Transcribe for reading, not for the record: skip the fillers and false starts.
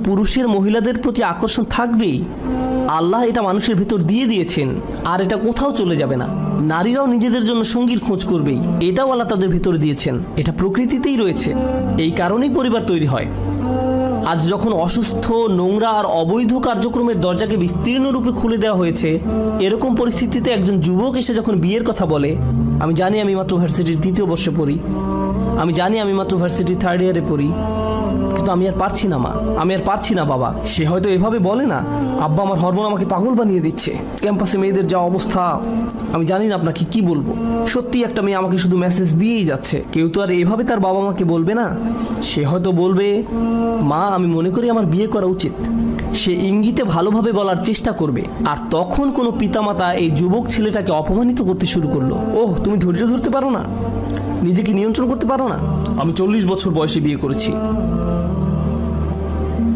পুরুষের মহিলাদের প্রতি আকর্ষণ থাকবেই। আল্লাহ এটা মানুষের ভিতর দিয়ে দিয়েছেন, আর এটা কোথাও চলে যাবে না। নারীরাও নিজেদের জন্য সঙ্গীর খোঁজ করবেই, এটাও আল্লাহ তাদের ভিতর দিয়েছেন। এটা প্রকৃতিতেই রয়েছে, এই কারণেই পরিবার তৈরি হয়। আজ যখন অসুস্থ, নোংরা আর অবৈধ কার্যক্রমের দরজাকে বিস্তীর্ণ রূপে খুলে দেওয়া হয়েছে, এরকম পরিস্থিতিতে একজন যুবক এসে যখন বিয়ের কথা বলে, আমি জানি আমি মাত্র ভার্সিটির 3য় বর্ষে পড়ি, আমি জানি আমি মাত্র ভার্সিটির 3rd ইয়ারে পড়ি, কিন্তু আমি আর পারছি না মা, আমি আর পারছি না বাবা। সে হয়তো এভাবে বলে না, আব্বা আমার হরমোন আমাকে পাগল বানিয়ে দিচ্ছে, ক্যাম্পাসে মেয়েদের যা অবস্থা, আমি জানি না আপনাকে কি বলবো। সত্যি একটা মেয়ে আমাকে শুধু মেসেজ দিয়েই যাচ্ছে। কেউ তো আর এভাবে তার বাবা মাকে বলবে না। সে হয়তো বলবে, মা আমি মনে করি আমার বিয়ে করা উচিত। সে ইঙ্গিতে ভালোভাবে বলার চেষ্টা করবে। আর তখন কোনো পিতামাতা এই যুবক ছেলেটাকে অপমানিত করতে শুরু করলো। ওহ, তুমি ধৈর্য ধরতে পারো না, নিজেকে নিয়ন্ত্রণ করতে পারো না। আমি 40 বছর বয়সে বিয়ে করেছি,